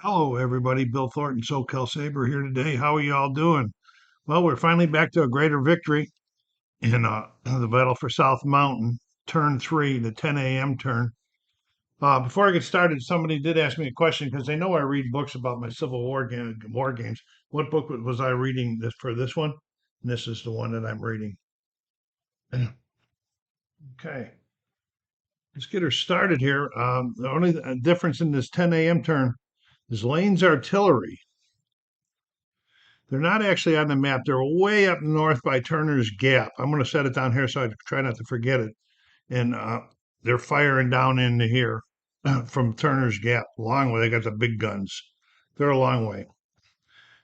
Hello, everybody. Bill Thornton, SoCal Saber here today. How are you all doing? Well, we're finally back to a greater victory in the battle for South Mountain, turn three, the 10 a.m. turn. Before I get started, somebody did ask me a question because they know I read books about my Civil War games. What book was I reading this for this one? And this is the one that I'm reading. Okay, let's get her started here. The only difference in this 10 a.m. turn is Lane's artillery. They're not actually on the map. They're way up north by Turner's Gap. I'm going to set it down here so I try not to forget it. And they're firing down into here from Turner's Gap. A long way. They got the big guns. They're a long way.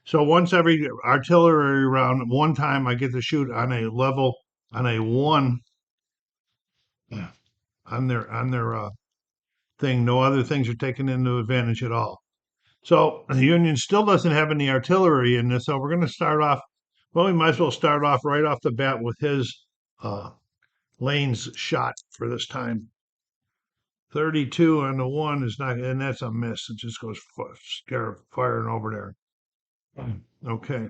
So once every artillery round, one time I get to shoot on a level, on a one, on their thing. No other things are taken into advantage at all. So the Union still doesn't have any artillery in this, so we're going to start off. Well, we might as well start off right off the bat with his uh, Lane's shot for this time. 32 on the one is not, and that's a miss. It just goes firing over there. Okay.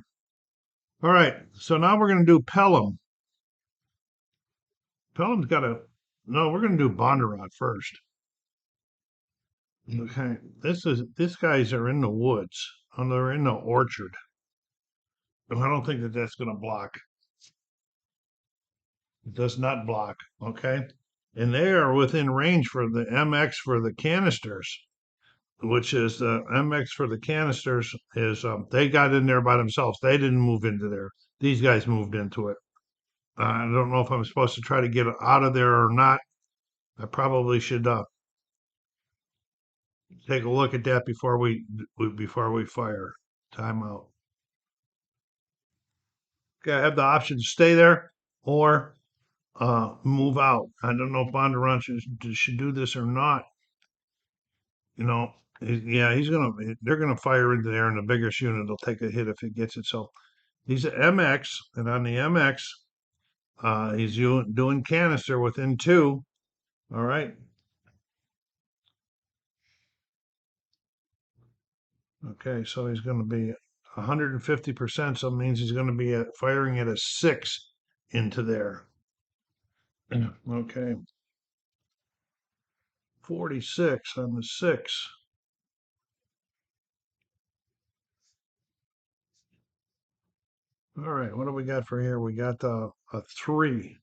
All right. So now we're going to do Pelham. Pelham's got a, no, we're going to do Bondurant first. Okay. These guys are in the woods, and they're in the orchard. I don't think that that's going to block. It does not block. Okay. And they are within range for the MX for the canisters, which is the MX for the canisters is they got in there by themselves. They didn't move into there. These guys moved into it. I don't know if I'm supposed to try to get out of there or not. I probably should take a look at that before we fire. Timeout. Okay, I have the option to stay there or move out. I don't know if Bondurant should do this or not. You know, yeah, they're gonna fire into there, and the biggest unit will take a hit if it gets it. So he's at MX, and on the MX, he's doing canister within two. All right. Okay, so he's going to be 150%, so it means he's going to be firing at a six into there. Okay. 46 on the six. All right, what do we got for here? We got a three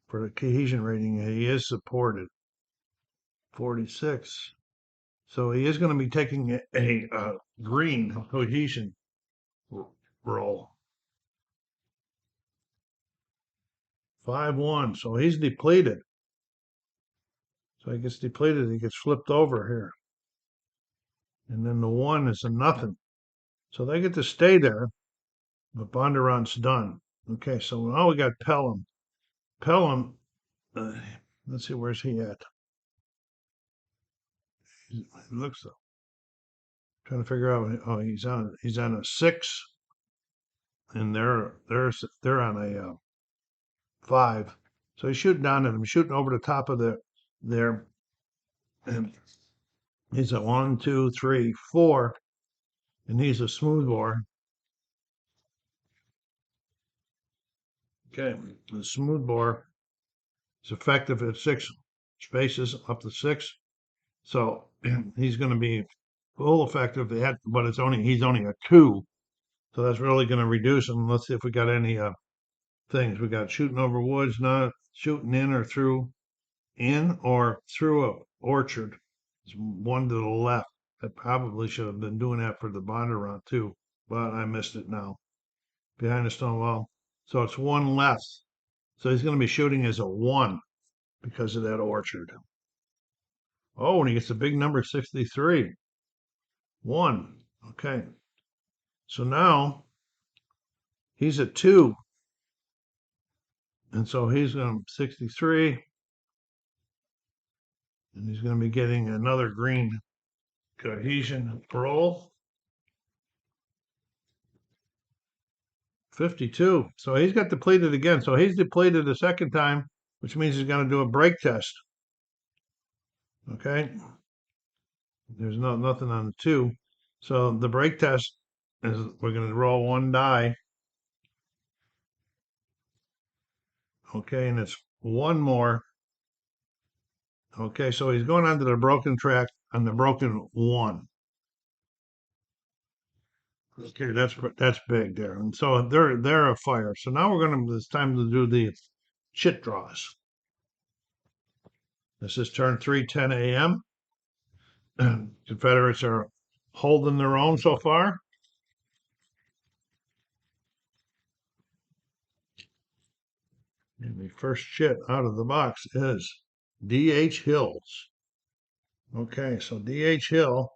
for the cohesion rating. He is supported. 46. So he is going to be taking a green cohesion roll. 5-1. So he's depleted. So he gets depleted. He gets flipped over here. And then the one is a nothing. So they get to stay there, but Bondurant's done. Okay, so now we got Pelham. Pelham, let's see, where's he at? He looks, trying to figure out. Oh, he's on a six, and they're on a five. So he's shooting down at him, shooting over the top of there, and he's a 1, 2, 3, 4, and he's a smoothbore. Okay, the smoothbore is effective at six spaces up to six. So he's going to be full effective at, but he's only a two. So that's really going to reduce him. Let's see if we got any things. We got shooting over woods, not shooting in or through a orchard. It's one to the left. I probably should have been doing that for the Bondurant too, but I missed it now. Behind the stone wall. So it's one left. So he's going to be shooting as a one because of that orchard. Oh, and he gets a big number, 63. One. Okay. So now he's at two. And so he's going to 63. And he's going to be getting another green cohesion roll. 52. So he's got depleted again. So he's depleted a second time, which means he's going to do a break test. Okay. There's nothing on the two. So the brake test is we're going to roll one die. Okay, and it's one more. Okay, so he's going onto the broken track on the broken one. Okay, that's big there, and so they're a fire. So now it's time to do the chit draws. This is turn 3, 10 a.m. Confederates are holding their own so far. And the first chit out of the box is D.H. Hills. Okay, so D.H. Hill.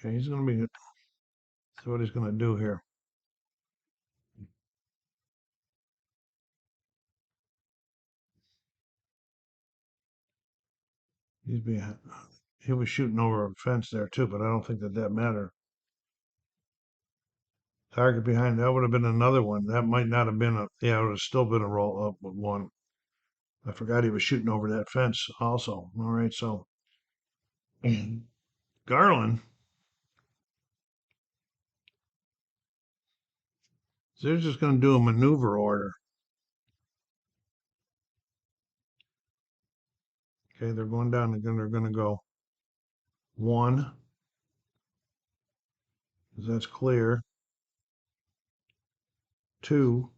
Okay, he's going to be, see what he's going to do here. He was shooting over a fence there too, but I don't think that mattered. Target behind, that would have been another one. That might not have been yeah, it would have still been a roll up with one. I forgot he was shooting over that fence also. All right, so Garland, they're just going to do a maneuver order. Okay, they're going down again. They're going to go one, because that's clear. Two,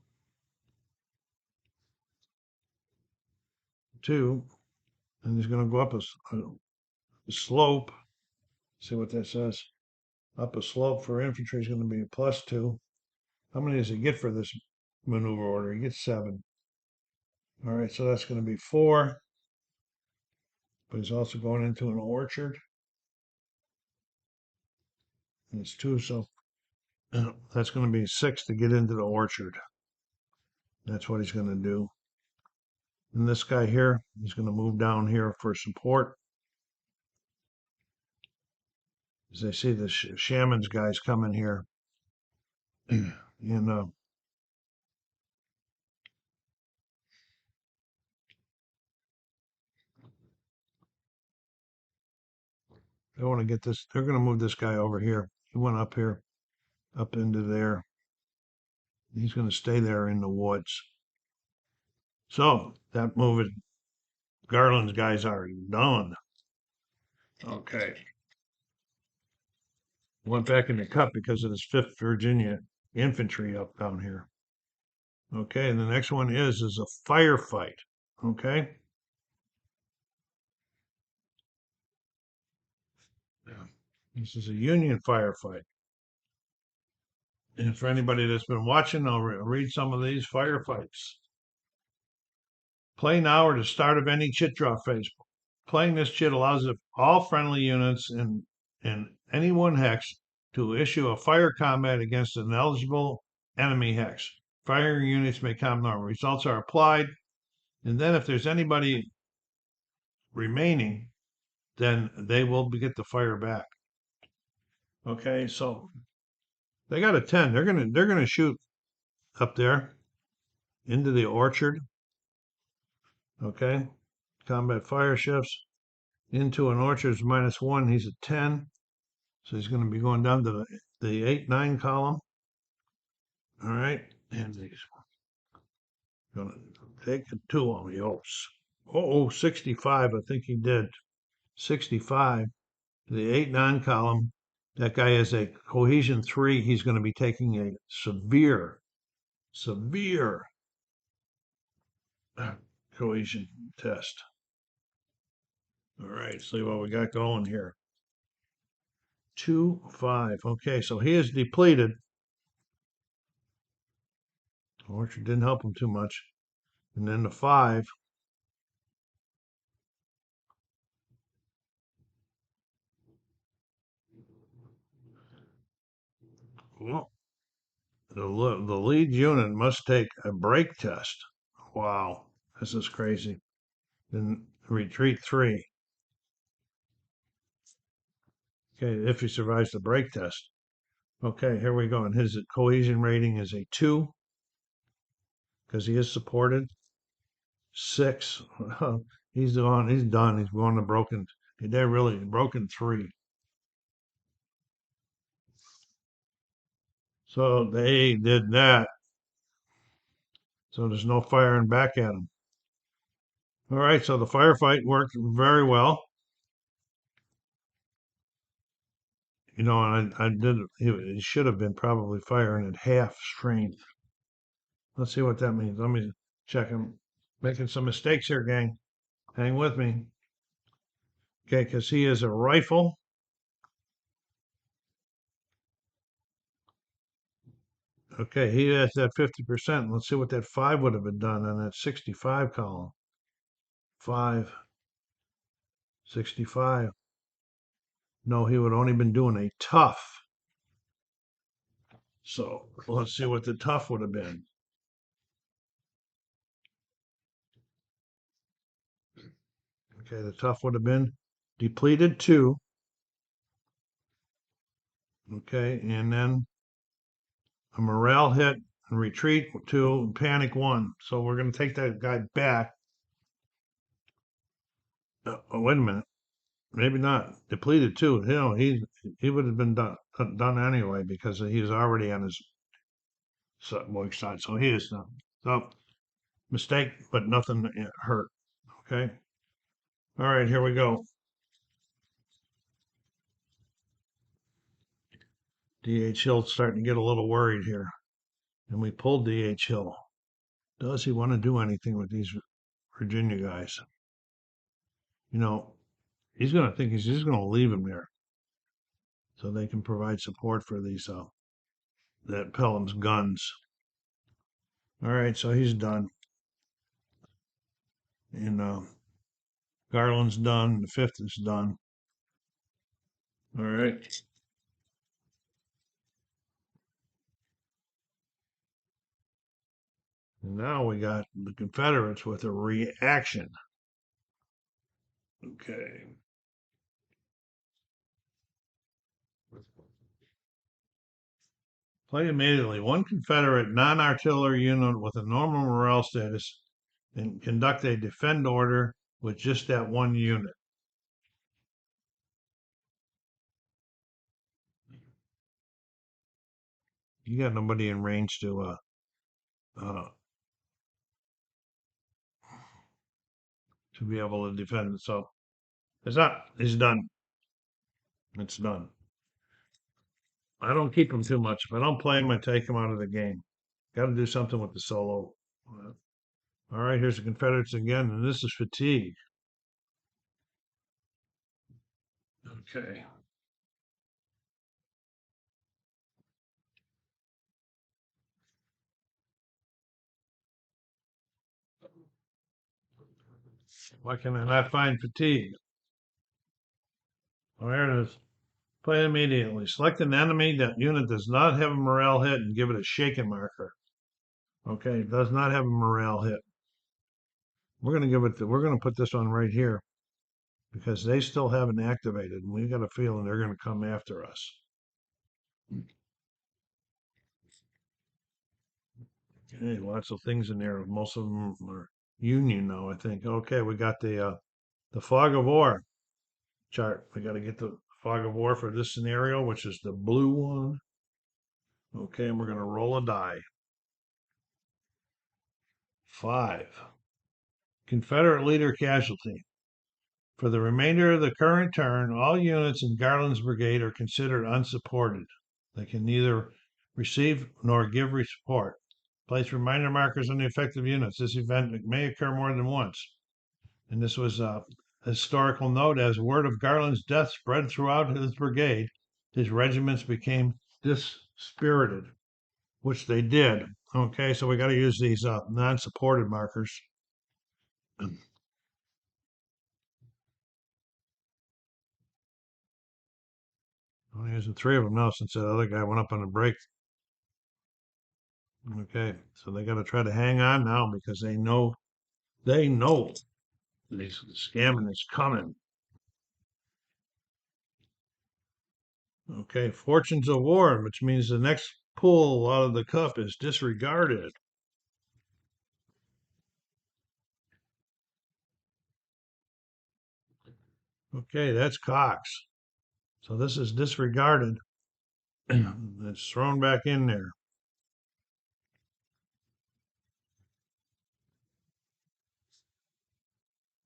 and he's going to go up a slope. See what that says. Up a slope for infantry is going to be a +2. How many does he get for this maneuver order? He gets 7. All right, so that's going to be 4. But he's also going into an orchard. And it's 2, so that's going to be 6 to get into the orchard. That's what he's going to do. And this guy here, he's going to move down here for support. As I see the shaman's guys coming here. And they want to get this, they're going to move this guy over here. He went up here, up into there. He's going to stay there in the woods. So that move, Garland's guys are done. Okay. Went back in the cut because of this 5th Virginia infantry up down here. Okay, and the next one is a firefight. Okay. This is a Union firefight. And for anybody that's been watching, I'll read some of these firefights. Play now or the start of any chit draw phase. Playing this chit allows all friendly units in any one hex to issue a fire combat against an eligible enemy hex. Firing units may come normal. Results are applied, and then if there's anybody remaining, then they will get the fire back. Okay, so they got a 10. They're gonna shoot up there into the orchard. Okay, combat fire shifts into an orchard is -1. He's a 10, so he's going to be going down to the 8-9 column. All right, and he's going to take a 2 on the oops. Oh, 65. I think he did 65. The 8-9 column. That guy has a cohesion 3. He's going to be taking a severe cohesion test. All right, see what we got going here. 2, 5. Okay, so he is depleted. Orchard didn't help him too much. And then the 5. Well, the lead unit must take a brake test. Wow, this is crazy. Then retreat 3. Okay, if he survives the brake test. Okay, here we go. And his cohesion rating is a 2 because he is supported. 6. He's on. He's done. He's going to broken. They're really broken 3. So they did that. So there's no firing back at him. All right. So the firefight worked very well. And I did. He should have been probably firing at half strength. Let's see what that means. Let me check him. Making some mistakes here, gang. Hang with me. Okay, because he is a rifle. Okay, he has that 50%. Let's see what that 5 would have been done on that 65 column. 5, 65. No, he would only been doing a tough. So let's see what the tough would have been. Okay, the tough would have been depleted 2. Okay, and then a morale hit and retreat 2, and panic 1. So we're going to take that guy back. Oh, wait a minute. Maybe not depleted 2. He would have been done anyway because he's already on his work side. So he is done. So mistake, but nothing hurt. Okay. All right, here we go. DH Hill's starting to get a little worried here. And we pulled DH Hill. Does he want to do anything with these Virginia guys? He's going to think he's just going to leave him there so they can provide support for these that Pelham's guns. All right, so he's done. And Garland's done. The 5th is done. All right. And now we got the Confederates with a reaction. Okay. Play immediately. One Confederate non-artillery unit with a normal morale status and conduct a defend order with just that one unit. You got nobody in range uh, to be able to defend it. So it's not. It's done. It's done. I don't keep him too much. If I don't play him, I take him out of the game. Got to do something with the solo. All right, here's the Confederates again, and this is fatigue. Okay. Why can I not find fatigue? Oh, here it is. Play immediately. Select an enemy that unit does not have a morale hit and give it a shaken marker. Okay, it does not have a morale hit. We're gonna put this on right here because they still haven't activated, and we got a feeling they're gonna come after us. Okay, lots of things in there. Most of them are Union now, I think. Okay, we got the fog of war chart. We got to get the fog of war for this scenario, which is the blue one. Okay, and we're gonna roll a die. 5. Confederate leader casualty. For the remainder of the current turn, all units in Garland's brigade are considered unsupported. They can neither receive nor give support. Place reminder markers on the effective units. This event may occur more than once. And this was a historical note. As word of Garland's death spread throughout his brigade, his regiments became dispirited, which they did. Okay, so we got to use these non-supported markers. I'm using 3 of them now since the other guy went up on a break. Okay, so they got to try to hang on now because they know this scamming is coming. Okay, fortunes of war, which means the next pull out of the cup is disregarded. Okay, that's Cox. So this is disregarded. It's thrown back in there.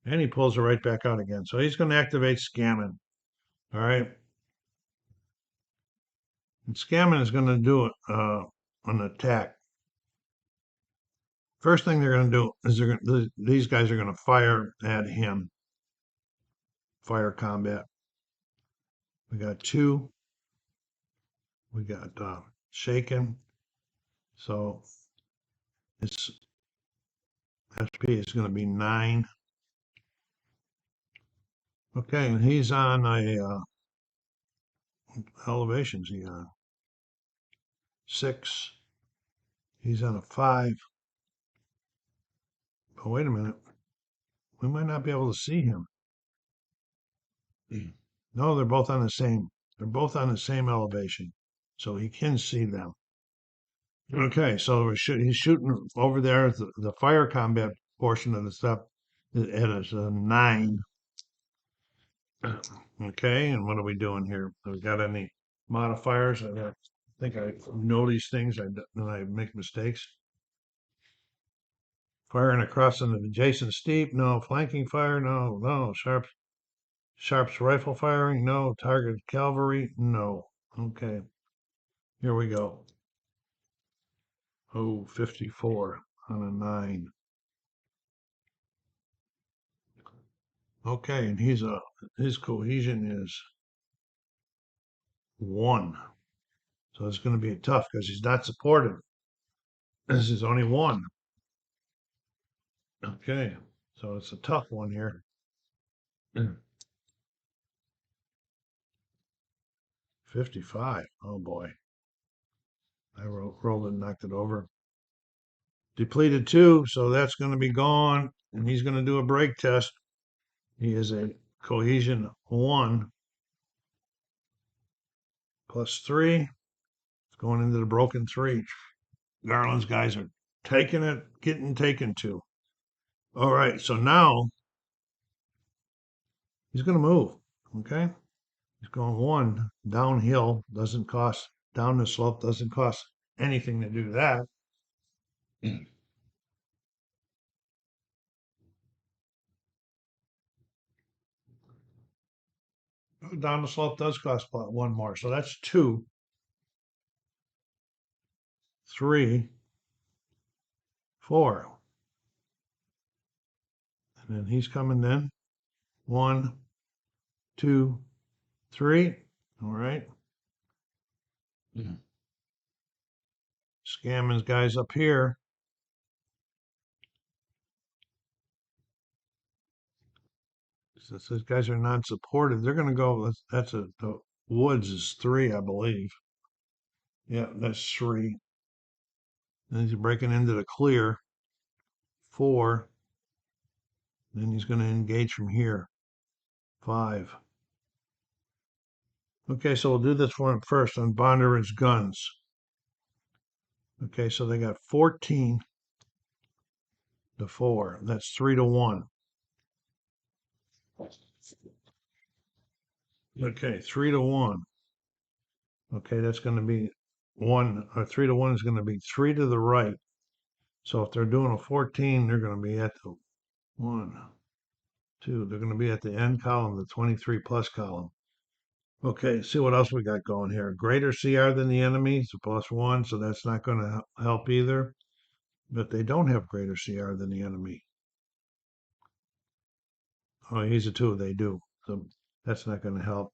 And he pulls it right back out again. So he's going to activate scamming. All right. And scamming is going to do an attack. First thing they're going to do is these guys are going to fire at him. Fire combat. We got 2. We got shaken. So its SP is going to be 9. Okay, and he's on a elevation's he on? 6. He's on a 5. Oh, wait a minute. We might not be able to see him. No, they're both on the same. They're both on the same elevation, so he can see them. Okay, so he's shooting over there. The fire combat portion of the stuff it is a 9. Okay, and what are we doing here? Have we got any modifiers? I think I know these things and I make mistakes. Firing across an adjacent steep, no. Flanking fire, no. Sharp's rifle firing, no. Target cavalry, no. Okay, here we go. Oh, 54 on a 9. Okay, and his cohesion is 1. So it's going to be tough because he's not supported. This is only 1. Okay, so it's a tough one here. 55. Oh boy. I rolled it and knocked it over. Depleted 2, so that's going to be gone. And he's going to do a break test. He is a cohesion 1 plus 3. It's going into the broken 3. Garland's guys are taking it, getting taken to. All right, so now he's going to move. Okay, he's going 1 downhill, doesn't cost down the slope, doesn't cost anything to do that. Down the slope does cost 1 more, so that's 2, 3, 4, and then he's coming then. 1, 2, 3. All right. Scamming guys up here. Since these guys are not supported, they're going to go. The woods is 3, I believe. Yeah, that's 3. Then he's breaking into the clear. 4. Then he's going to engage from here. 5. Okay, so we'll do this one first on Bondurant's guns. Okay, so they got 14 to 4. That's 3 to 1. Okay, 3 to 1. Okay, that's going to be 1, or 3 to 1 is going to be 3 to the right. So if they're doing a 14, they're going to be at the 1, 2. They're going to be at the end column, the 23 plus column. Okay, see what else we got going here. Greater CR than the enemy, so +1, so that's not going to help either. But they don't have greater CR than the enemy. Oh, he's a 2, they do. So that's not going to help.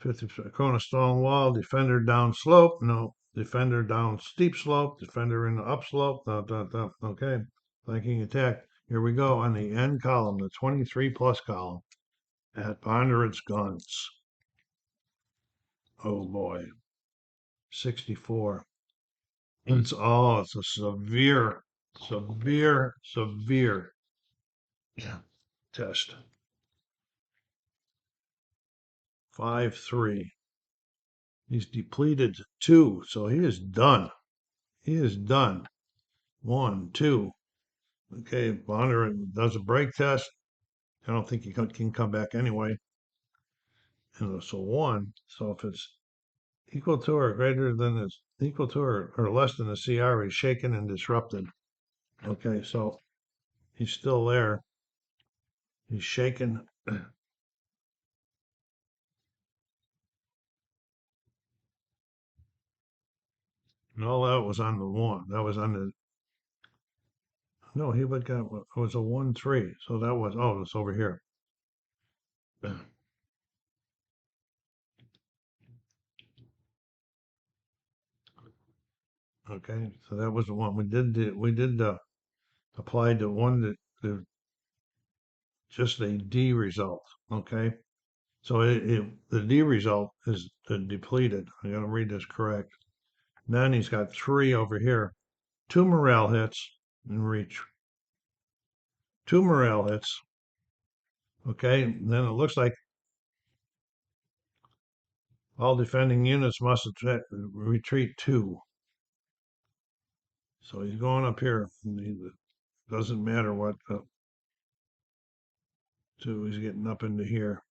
50 Kona stone wall, defender down slope, no. Defender down steep slope, defender in the up slope, okay. Flanking attack. Here we go on the end column, the 23 plus column at Bondurant's guns. Oh boy. 64. It's a severe test. 5-3. He's depleted 2, so he is done. He is done. 1, 2. Okay, Bondurant does a break test. I don't think he can come back anyway. And so 1. So if it's equal to or greater than is equal to or less than the CR, he's shaken and disrupted. Okay, so he's still there. He's shaken. And all that was on the 1. That was on the no, he would got it was a 1-3. So that was it's over here. Okay, so that was the one we did apply the one that just a D result. Okay, so the D result is the depleted. I gotta read this correct. Then he's got 3 over here, 2 morale hits and reach, 2 morale hits. Okay, and then it looks like all defending units must retreat 2. So he's going up here. It doesn't matter what. 2. He's getting up into here,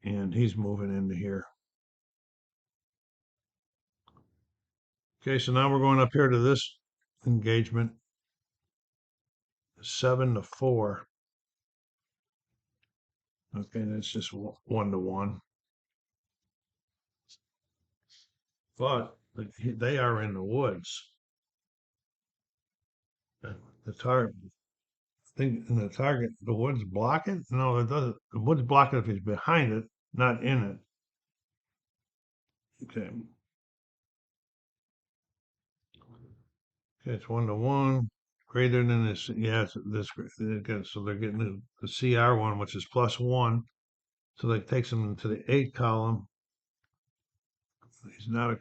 and he's moving into here. Okay, so now we're going up here to this engagement, 7-4. Okay, that's just 1-1. But they are in the woods. The target, the target, the woods block it? No, it doesn't. The woods block it if he's behind it, not in it. Okay. Okay, it's 1-1. Greater than this, yeah, it's this. So they're getting the CR one, which is +1. So that takes them to the 8 column. He's not.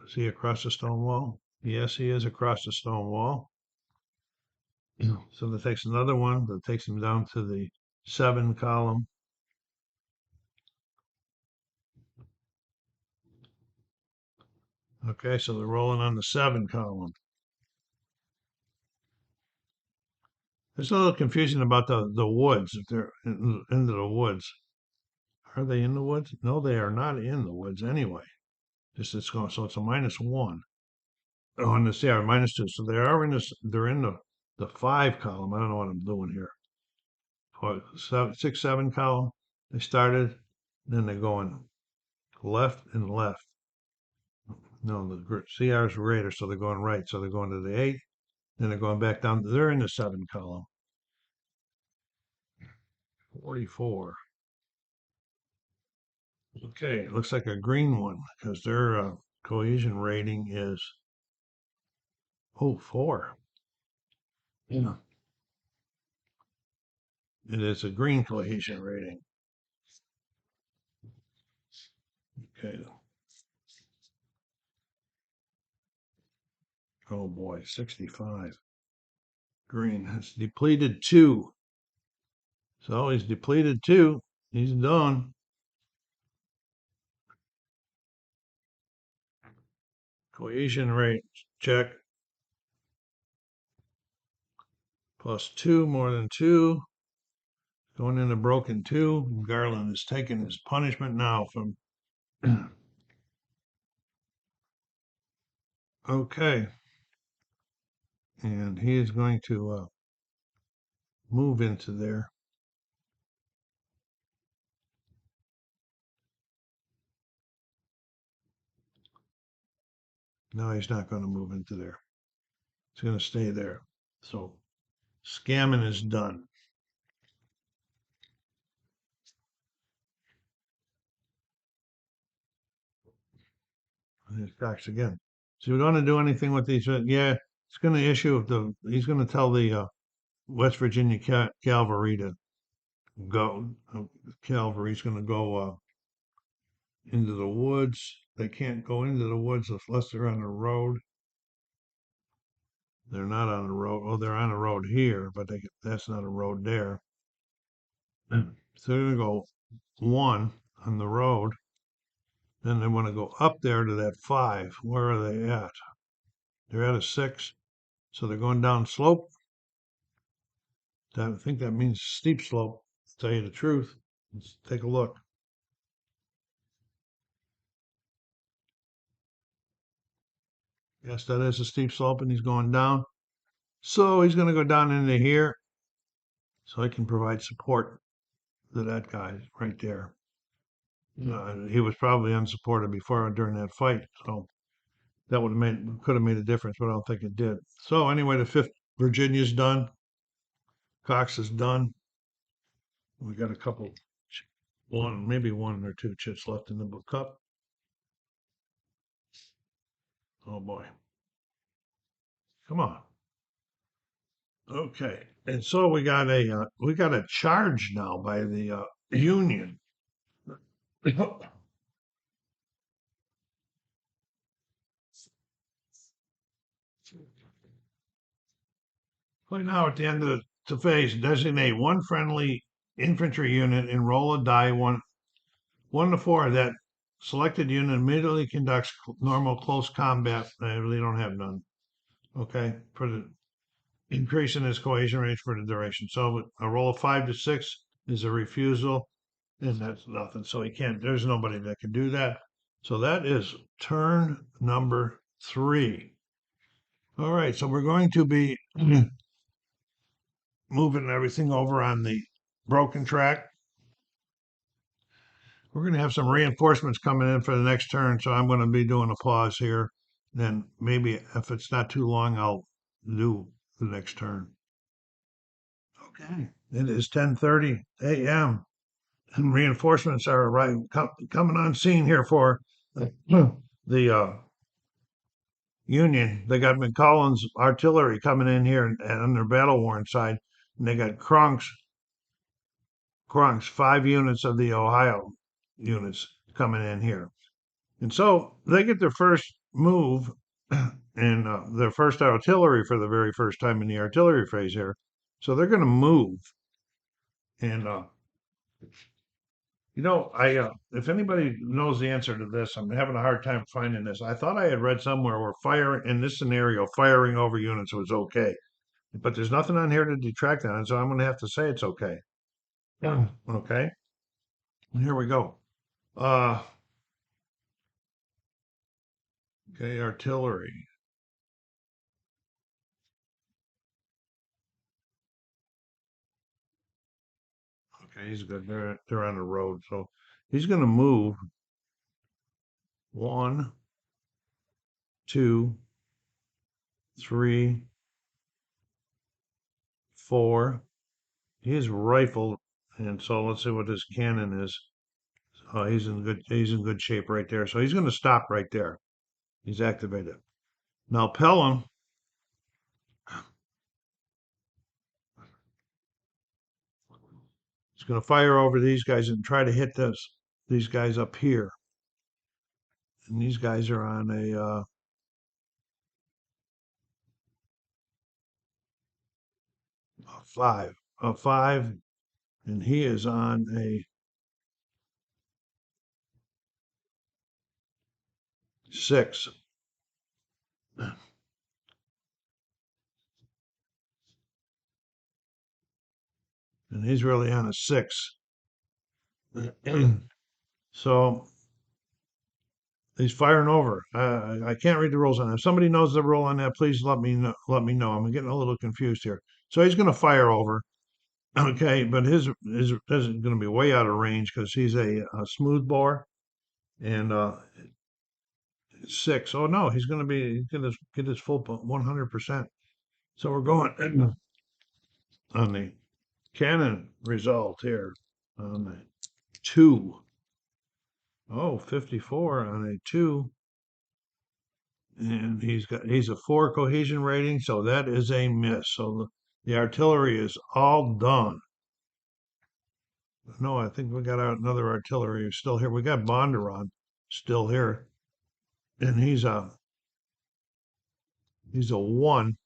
Is he across the stone wall? Yes, he is across the stone wall. So that takes another one that takes him down to the 7 column. Okay, so they're rolling on the 7 column. There's a little confusion about the woods. If they're into the woods, are they in the woods? No, they are not in the woods anyway. Just it's going. So it's a -1 on the CR -2. So they are in this. They're in the 5 column. I don't know what I'm doing here. 6, 7 column. They started. Then they're going left and left. No, the CRs were greater, so they're going right. So they're going to the 8, then they're going back down. They're in the 7 column. 44. Okay, it looks like a green one because their cohesion rating is 4. Yeah. It is a green cohesion rating. Okay. Oh boy, 65. Green has depleted 2. So he's depleted 2. He's done. Cohesion rate check. +2 more than 2. Going into broken 2. Garland is taking his punishment now from. Okay. And he is going to move into there. No, he's not going to move into there. He's going to stay there. So scamming is done. There's Cox again. So we don't want to do anything with these. Yeah, it's going to issue he's going to tell the West Virginia cavalry to go. Cavalry's going to go into the woods. They can't go into the woods unless they're on the road. They're not on the road. Oh, they're on the road here, but that's not a road there. So they're going to go 1 on the road. Then they want to go up there to that 5. Where are they at? They're at a 6. So they're going down slope. I think that means steep slope, to tell you the truth. Let's take a look. Yes, that is a steep slope and he's going down. So he's going to go down into here so I can provide support to that guy right there. He was probably unsupported before during that fight, so that would have could have made a difference, but I don't think it did. So anyway, the fifth Virginia's done. Cox is done. We got a couple, maybe one or two chits left in the cup. Oh boy, come on. Okay, and so we got a charge now by the Union. Right now, at the end of the phase, designate one friendly infantry unit and roll a die one to four. That selected unit immediately conducts normal close combat. They don't have none. Okay, for the increase in its cohesion range for the duration. So a roll of 5 to 6 is a refusal, and that's nothing. So he can't. There's nobody that can do that. So that is turn number 3. All right, so we're going to be moving everything over on the broken track. We're going to have some reinforcements coming in for the next turn, so I'm going to be doing a pause here. Then maybe if it's not too long, I'll do the next turn. Okay, it is 10:30 a.m. and reinforcements are coming on scene here for the Union. They got McCollum's artillery coming in here and on their battle worn side, and they got Kronk's 5 units of the Ohio units coming in here. And so they get their first move and their first artillery for the very first time in the artillery phase here. So they're going to move. And, if anybody knows the answer to this, I'm having a hard time finding this. I thought I had read somewhere where in this scenario, firing over units was okay. But there's nothing on here to detract on it, so I'm going to have to say it's okay. Yeah. Okay. Here we go. Okay, artillery. Okay, he's good. They're on the road, so he's going to move 1, 2, 3, 4. He's rifled, and so let's see what his cannon is. He's in good shape right there. So he's going to stop right there. He's activated. Now Pelham is going to fire over these guys and try to hit these guys up here. And these guys are on a 5, and he is on a 6. And he's really on a 6. So he's firing over. I can't read the rules on that. If somebody knows the rule on that, please let me know. Let me know. I'm getting a little confused here. So he's going to fire over. Okay, but his isn't going to be way out of range because he's a smooth bore and 6. Oh no, he's going to get his full 100%. So we're going on the cannon result here on the 2. Oh, 54 on a 2. And he's a 4 cohesion rating, so that is a miss. So the artillery is all done. No, I think we got another artillery still here. We got Bondurant still here, and he's a 1.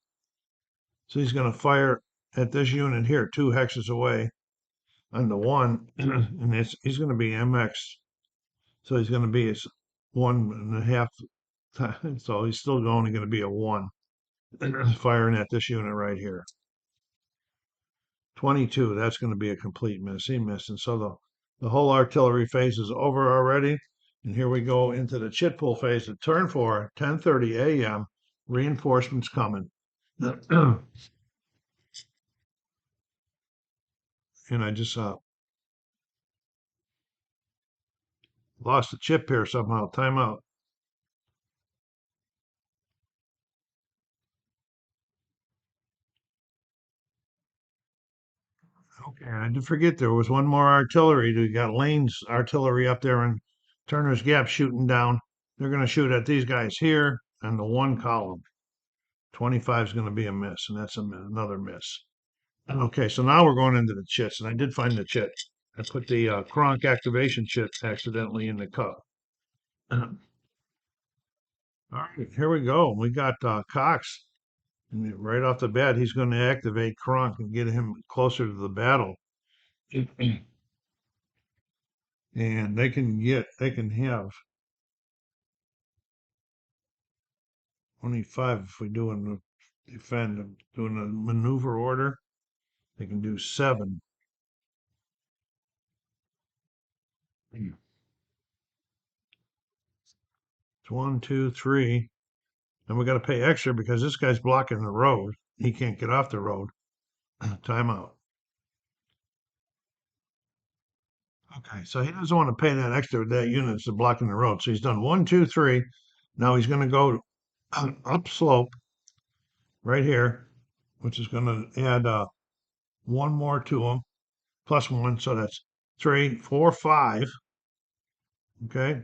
So he's going to fire at this unit here, 2 hexes away on the 1, and he's going to be MX. So he's going to be 1.5. So he's still only going to be a 1, firing at this unit right here. 22. That's going to be a complete miss. He missed. And so the whole artillery phase is over already. And here we go into the chit pull phase at turn 4, 10:30 a.m. Reinforcements coming. And I just lost the chip here somehow. Timeout. Okay, I did forget there was one more artillery. We got Lane's artillery up there in Turner's Gap shooting down. They're going to shoot at these guys here and the one column. 25 is going to be a miss, and that's another miss. Okay, so now we're going into the chits, and I did find the chit. I put the Kronk activation chit accidentally in the cup. All right, here we go. We got Cox. And right off the bat, he's going to activate Kronk and get him closer to the battle. And they can have 25 if we do in defend, doing a maneuver order. They can do 7. It's 1, 2, 3. And we got to pay extra because this guy's blocking the road. He can't get off the road. Timeout. Okay, so he doesn't want to pay that extra. That unit's blocking the road. So he's done 1, 2, 3. Now he's going to go up slope right here, which is going to add one more to him, plus 1. So that's 3, 4, 5. Okay.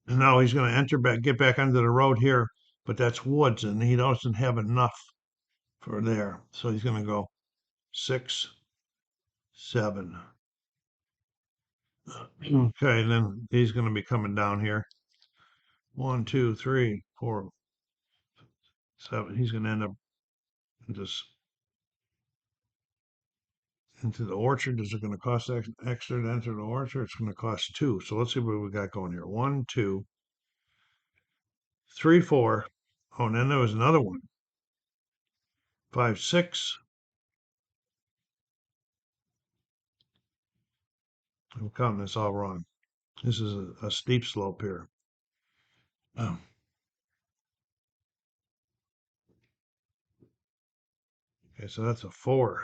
And now he's going to enter back, get back onto the road here, but that's woods, and he doesn't have enough for there. So he's going to go 6, 7. Okay, and then he's going to be coming down here. 1, 2, 3, 4, 7. He's going to end up just into the orchard. Is it going to cost extra to enter the orchard? It's going to cost 2. So let's see what we got going here. 1, 2, 3, 4. Oh, and then there was another one. 5, 6. I'm counting this all wrong. This is a steep slope here. Oh, okay, so that's a 4.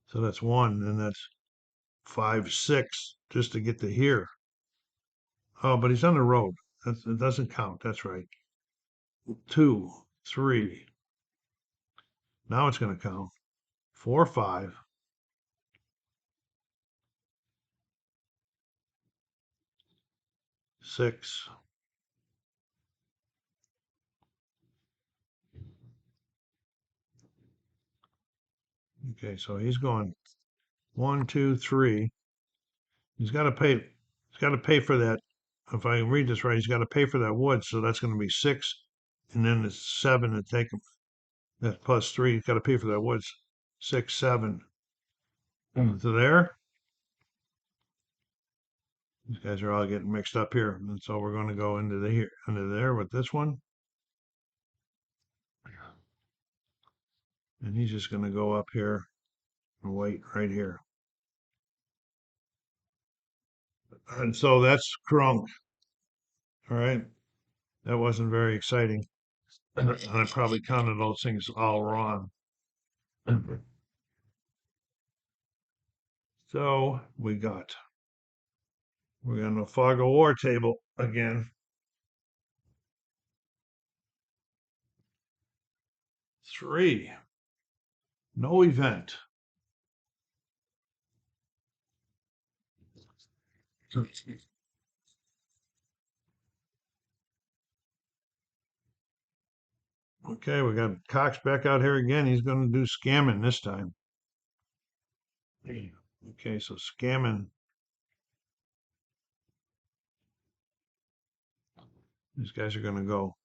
So that's 1, and that's 5, 6 just to get to here. Oh, but he's on the road. It doesn't count. That's right. 2, 3. Now it's going to count. 4, 5. 6. Okay, so he's going 1, 2, 3. He's got to pay. He's got to pay for that. If I read this right, he's got to pay for that wood. So that's going to be 6, and then it's 7 to take him. That's plus 3. He's got to pay for that wood. 6, 7. So there. These guys are all getting mixed up here, and so we're going to go into there with this one, and he's just going to go up here and wait right here. And so that's Krunk. All right, that wasn't very exciting. And I probably counted those things all wrong. So we're going to fog of war table again. 3, no event. Okay, we got Cox back out here again. He's going to do scamming this time. Okay, so scamming. These guys are going to go.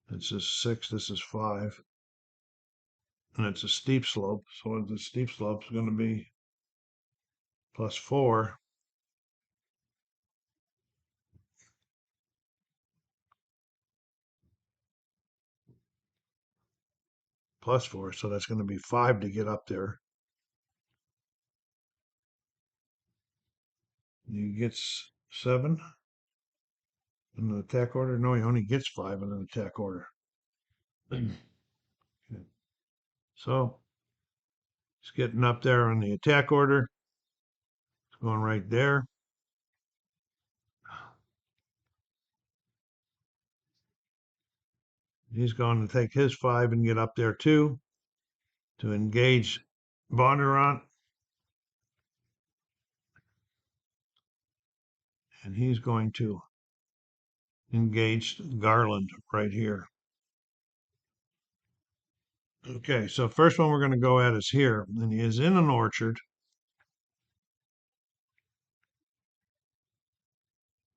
This is 6, this is 5. And it's a steep slope. So the steep slope is going to be plus 4. +4, so that's going to be 5 to get up there. He gets 7 in the attack order. No, he only gets 5 in an attack order. So he's getting up there on the attack order. It's going right there. He's going to take his 5 and get up there too to engage Bondurant. And he's going to engage Garland right here. Okay, so first one we're going to go at is here, and he is in an orchard.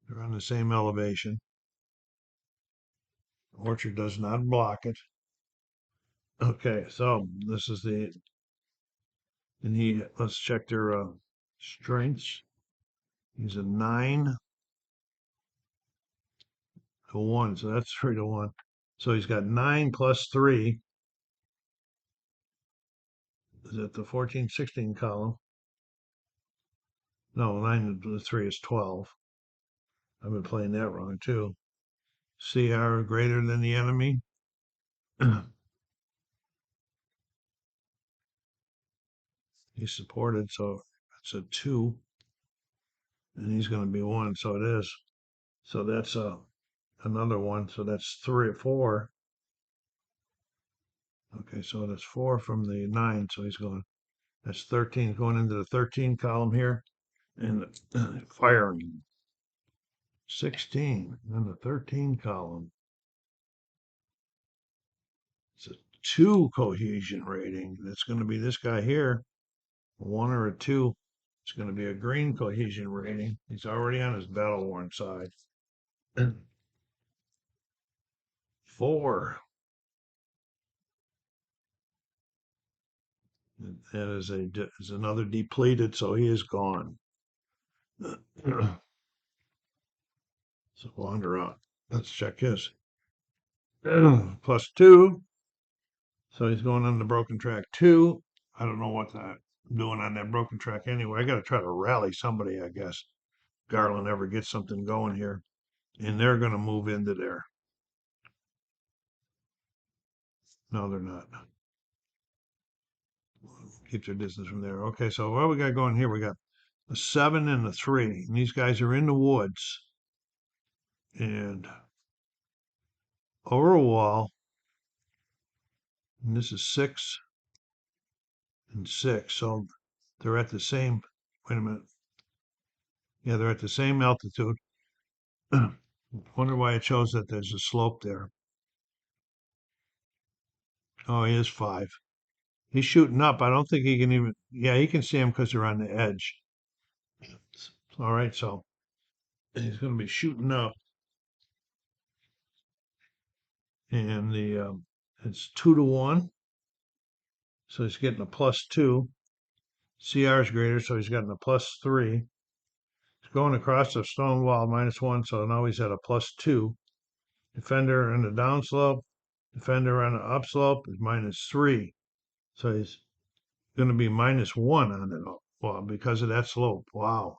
They're on the same elevation. Orchard does not block it. Okay, so this is the, and let's check their strengths. He's a 9 to 1, so that's 3 to 1. So he's got 9 plus 3. Is it the 14, 16 column? No, 9 to 3 is 12. I've been playing that wrong too. CR greater than the enemy. He's supported, so it's a 2. And he's going to be 1, so it is. So that's another one. So that's 3 or 4. Okay, so that's 4 from the 9. So he's going, that's 13 going into the 13 column here. And firing 16 in the 13 column. It's a 2 cohesion rating. That's going to be this guy here, a 1 or a 2. It's going to be a green cohesion rating. He's already on his battle worn side. 4. That is another depleted, so he is gone. So wander out. Let's check his. +2. So he's going on the broken track 2. I don't know what I'm doing on that broken track anyway. I got to try to rally somebody, I guess. Garland ever gets something going here. And they're going to move into there. No, they're not. Keep their distance from there. Okay, so what we got going here? We got a 7 and a 3. And these guys are in the woods. And over a wall. And this is 6 and 6. So they're at the same, wait a minute. Yeah, they're at the same altitude. Wonder why it shows that there's a slope there. Oh, he is 5. He's shooting up. I don't think he can even, yeah, he can see him because they're on the edge. All right, so he's going to be shooting up. And it's 2 to 1. So he's getting a +2. CR is greater, so he's getting a +3. He's going across the stone wall, -1, so now he's at a +2. Defender on the downslope. Defender on the upslope is -3. So he's going to be -1 on it. Well, because of that slope. Wow.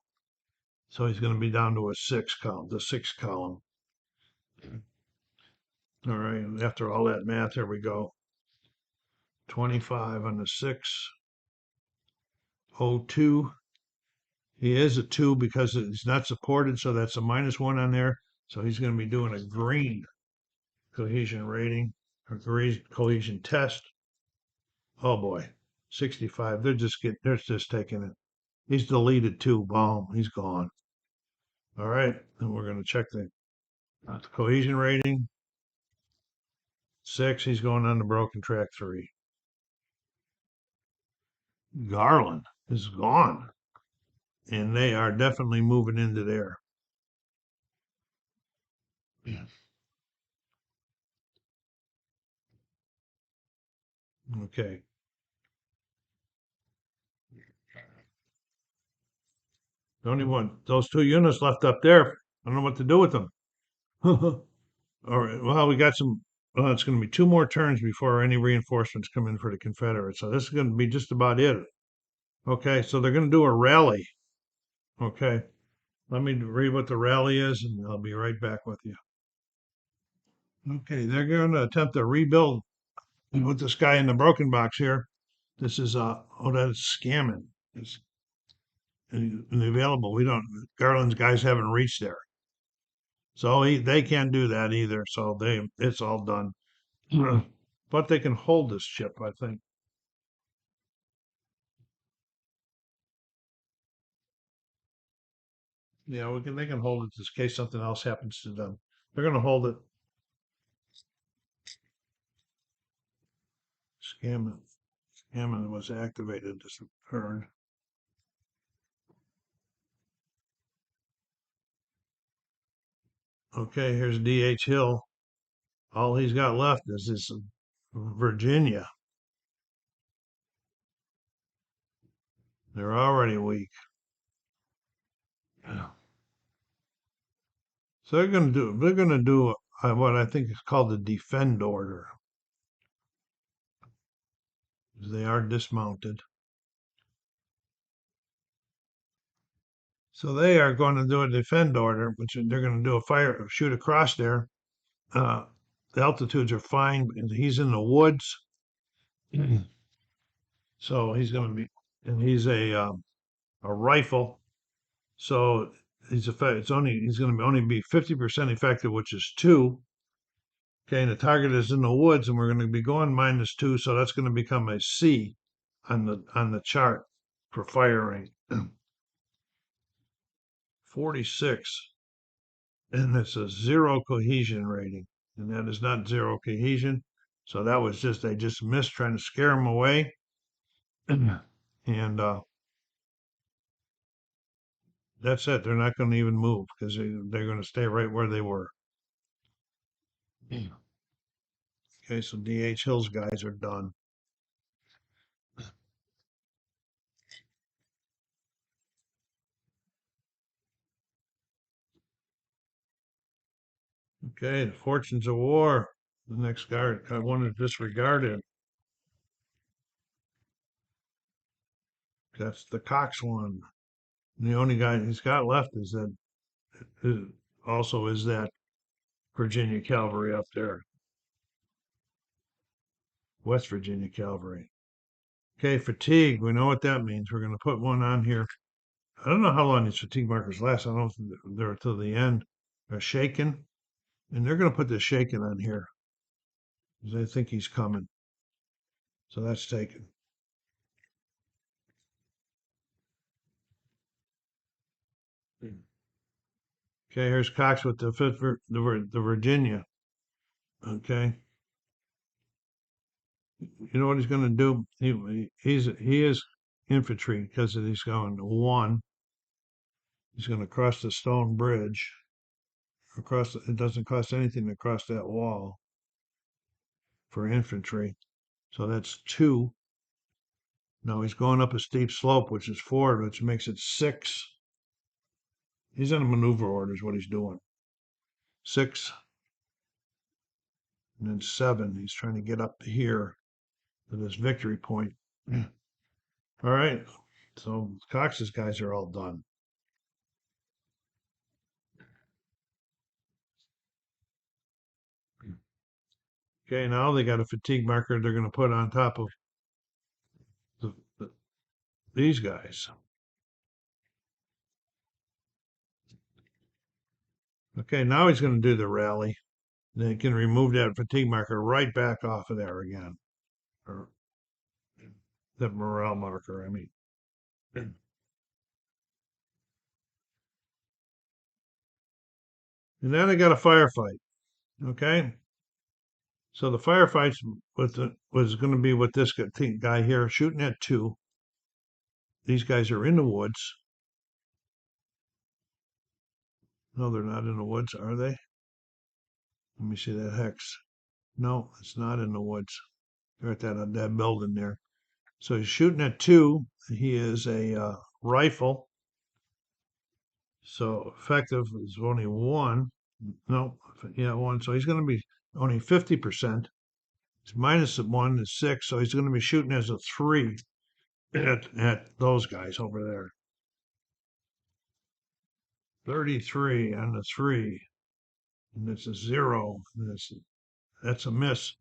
So he's going to be down to a 6 column, the 6 column. All right. After all that math, here we go. 25 on the 6. 02. He is a 2 because it's not supported, so that's a -1 on there. So he's going to be doing a green cohesion rating, or green cohesion test. Oh boy, 65. They're just taking it. He's deleted 2. Boom, he's gone. All right, and we're going to check the cohesion rating. 6. He's going on the broken track 3. Garland is gone, and they are definitely moving into there. Okay. The only one, those 2 units left up there. I don't know what to do with them. All right. Well, we got some well, it's going to be 2 more turns before any reinforcements come in for the Confederates. So this is going to be just about it. Okay, so they're going to do a rally. Okay, let me read what the rally is, and I'll be right back with you. Okay, they're going to attempt to rebuild with this guy in the broken box here. This is that's scamming. It's available. We don't. Garland's guys haven't reached there, so they can't do that either. So it's all done. But they can hold this chip, I think. Yeah, they can hold it in case something else happens to them. They're going to hold it. Scamming was activated this turn. Okay, here's D.H. Hill. All he's got left is this Virginia. They're already weak. So they're going to do what I think is called the defend order. They are dismounted. So they are going to do a defend order, which they're going to do shoot across there. The altitudes are fine. He's in the woods. So he's going to be, and he's a rifle. So he's going to only be 50% effective, which is 2. Okay, and the target is in the woods, and we're going to be going -2, so that's going to become a C on the chart for firing. 46, and it's a 0 cohesion rating, and that is not 0 cohesion. So that was they just missed trying to scare them away, and that's it. They're not going to even move because they're going to stay right where they were. Okay, so D.H. Hill's guys are done. Okay, the fortunes of war. The next guard, I wanted to disregard it. That's the Cox one. And the only guy he's got left is that Virginia Cavalry up there, West Virginia Cavalry. Okay, fatigue. We know what that means. We're going to put one on here. I don't know how long these fatigue markers last. I don't know if they're till the end. They're shaken, and they're going to put the shaken on here because they think he's coming. So that's taken. Okay, here's Cox with the the Virginia. Okay, you know what he's going to do? He is infantry because he's going 1. He's going to cross the stone bridge. It doesn't cost anything to cross that wall for infantry. So that's 2. Now he's going up a steep slope, which is 4, which makes it 6. He's in a maneuver order is what he's doing. 6 and then 7. He's trying to get up to here to this victory point. All right. So Cox's guys are all done. Okay, now they got a fatigue marker they're going to put on top of these guys. Okay, now he's going to do the rally. They can remove that fatigue marker right back off of there again. Or that morale marker, I mean. And then they got a firefight. Okay. So the firefights was going to be with this guy here shooting at 2. These guys are in the woods. No, they're not in the woods, are they? Let me see that hex. No, it's not in the woods. They're at that building there. So he's shooting at 2. He is a rifle. So effective is only 1. No, yeah, 1. So he's going to be only 50%. Minus of 1 is 6, so he's going to be shooting as a 3 at those guys over there. 33 and a 3. And it's a 0. And that's a miss.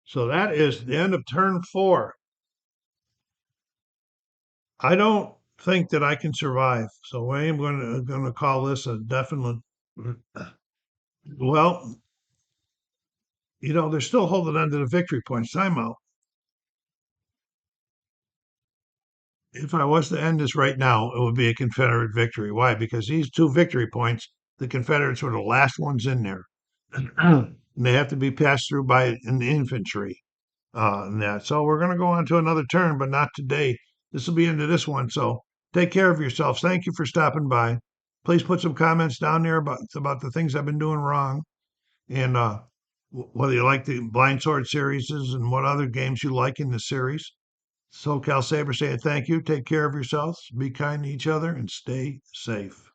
So that is the end of turn 4. I don't think that I can survive. So I am going to call this a definite. Well, they're still holding on to the victory points. Timeout. If I was to end this right now, it would be a Confederate victory. Why? Because these 2 victory points, the Confederates were the last ones in there. And they have to be passed through by an infantry. And that. So we're going to go on to another turn, but not today. This will be into this one. So take care of yourselves. Thank you for stopping by. Please put some comments down there about the things I've been doing wrong, and whether you like the Blind Sword series and what other games you like in the series. SoCal Saber saying thank you. Take care of yourselves. Be kind to each other and stay safe.